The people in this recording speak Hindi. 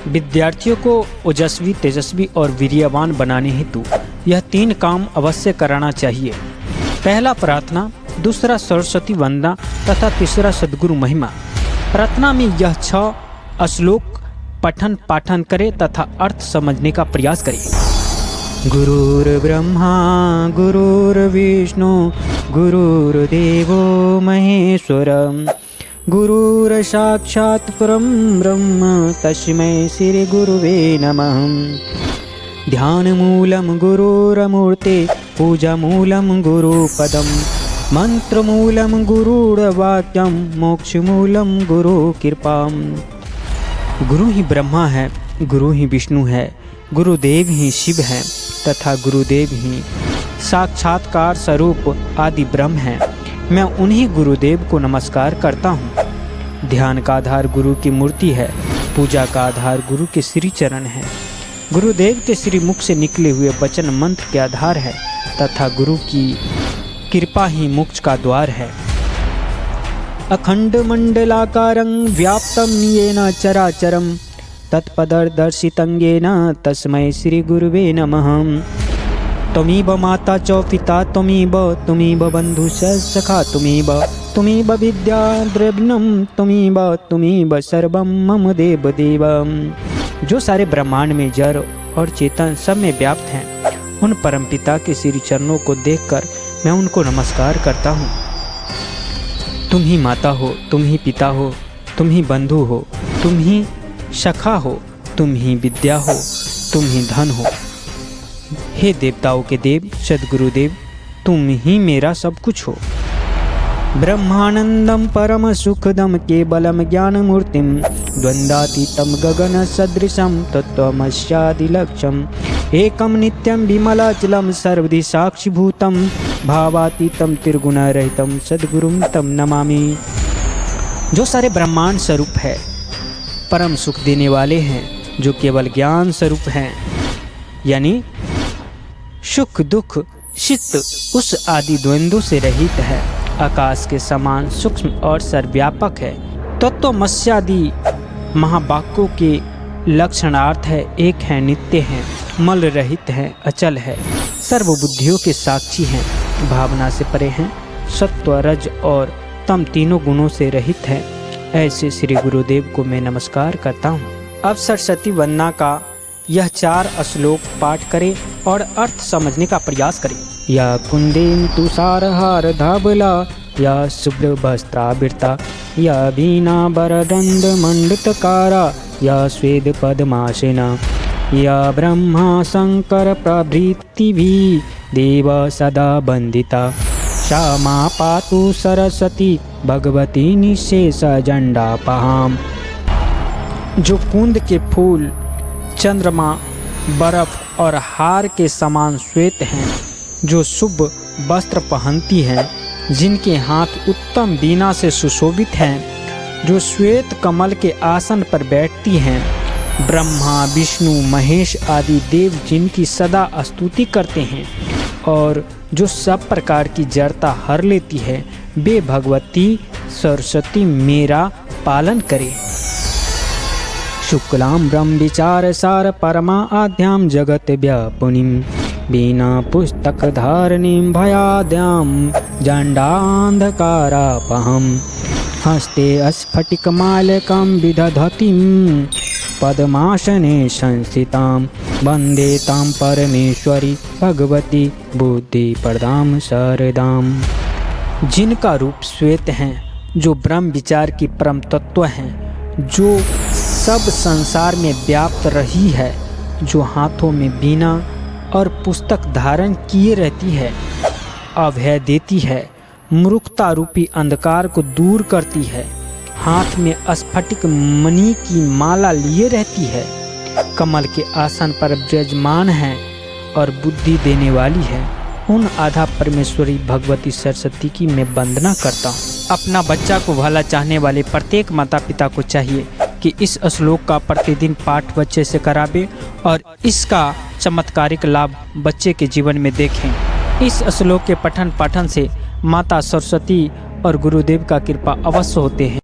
विद्यार्थियों को ओजस्वी, तेजस्वी और वीर्यवान बनाने हेतु यह 3 काम अवश्य कराना चाहिए। पहला प्रार्थना, दूसरा सरस्वती वंदना तथा तीसरा सद्गुरु महिमा। प्रार्थना में यह 6 श्लोक पठन पाठन करे तथा अर्थ समझने का प्रयास करे। गुरुर्ब्रह्मा गुरुर्विष्णु गुरुर्देवो महेश्वरम् गुरुर्साक्षात् परं ब्रह्म तस्मै श्री गुरुवे नमः। ध्यानमूलं गुरुर्मूर्ते पूजामूलं गुरुपदम् मंत्रमूलं गुरुर्वाक्यं मोक्षमूलं गुरुकृपाम्। गुरु ही ब्रह्मा है, गुरु ही विष्णु है, गुरुदेव ही शिव है तथा गुरुदेव ही साक्षात्कार स्वरूप आदि ब्रह्म है। मैं उन्हीं गुरुदेव को नमस्कार करता हूँ। ध्यान का आधार गुरु की मूर्ति है, पूजा का आधार गुरु के श्री चरण है, गुरुदेव के श्री मुख से निकले हुए वचन मंत्र के आधार है तथा गुरु की कृपा ही मोक्ष का द्वार है। अखंड मंडलाकारं व्याप्तं येन चराचरं तत्पदर्शितं येन तस्मै श्री गुरुवे नमः। त्वमेव माता च पिता त्वमेव बन्धुश्च सखा त्वमेव विद्या द्रविणं त्वमेव सर्वं मम देव। जो सारे ब्रह्मांड में जड़ और चेतन सब में व्याप्त हैं, उन परमपिता के श्री चरणों को देखकर मैं उनको नमस्कार करता हूँ। तुम ही माता हो, तुम ही पिता हो, तुम ही बंधु हो, तुम ही सखा हो, तुम ही विद्या हो, तुम ही धन हो। हे देवताओं के देव सद्गुरुदेव, तुम ही मेरा सब कुछ हो। ब्रह्मानंदम परम सुखदम केवलम ज्ञानमूर्तिम द्वंद्वातीतं गगन सदृशं तत्त्वमस्यादिलक्ष्यम् एकं नित्यं विमलाचलं सर्वधि साक्षिभूतं भावातीतं त्रिगुणरहितं सद्गुरुं तं नमामि। जो सारे ब्रह्मांड स्वरूप है, परम सुख देने वाले हैं, जो केवल ज्ञान स्वरूप हैं, यानी सुख दुख चित्त उस आदि द्वंद्वों से रहित है, आकाश के समान सूक्ष्म और सर्वव्यापक है, तत्त्वमस्यादि महावाक्यों के लक्षणार्थ है, एक है, नित्य है, मल रहित है, अचल है, सर्वबुद्धियों के साक्षी हैं, भावना से परे हैं, सत्व रज और तम तीनों गुणों से रहित है। ऐसे श्री गुरुदेव को मैं नमस्कार करता हूँ। अब सरस्वती वंदना का यह 4 श्लोक पाठ करें और अर्थ समझने का प्रयास करें। या कुंदेन तुषारहार धाबला या शुभ्र वस्त्रावृता या वीणा वरदंड मंडितकारा या स्वेद पद्मासना या ब्रह्मा शंकर प्रभृतिभिः देव सदा वंदिता श्यामा पातु सरस्वती भगवती निशेष जंडापहाम। जो कुंद के फूल, चंद्रमा, बर्फ और हार के समान श्वेत हैं, जो शुभ वस्त्र पहनती हैं, जिनके हाथ उत्तम वीणा से सुशोभित हैं, जो श्वेत कमल के आसन पर बैठती हैं, ब्रह्मा विष्णु महेश आदि देव जिनकी सदा स्तुति करते हैं और जो सब प्रकार की जड़ता हर लेती है, वे भगवती सरस्वती मेरा पालन करे। शुक्लां ब्रह्म विचार सार परमा आद्यां जगत व्यापिनीं वीणा पुस्तक धारणीं भयाद्यां जंडांधकारापहम् हस्ते स्फटिकमालकं विदधतीं पद्मासने संस्थितां वन्दे तां परमेश्वरी भगवती बुद्धिप्रदां शरदाम्। जिनका रूप श्वेत हैं, जो ब्रह्म विचार की परम तत्व हैं, जो सब संसार में व्याप्त रही है, जो हाथों में वीणा और पुस्तक धारण किए रहती है, अभय देती है, मूर्खता रूपी अंधकार को दूर करती है, हाथ में स्फटिक मणि की माला लिए रहती है, कमल के आसन पर विराजमान है और बुद्धि देने वाली है, उन आधा परमेश्वरी भगवती सरस्वती की मैं वंदना करता हूँ। अपना बच्चा को भला चाहने वाले प्रत्येक माता पिता को चाहिए कि इस श्लोक का प्रतिदिन पाठ बच्चे से करावे और इसका चमत्कारिक लाभ बच्चे के जीवन में देखें। इस श्लोक के पठन पाठन से माता सरस्वती और गुरुदेव का कृपा अवश्य होते हैं।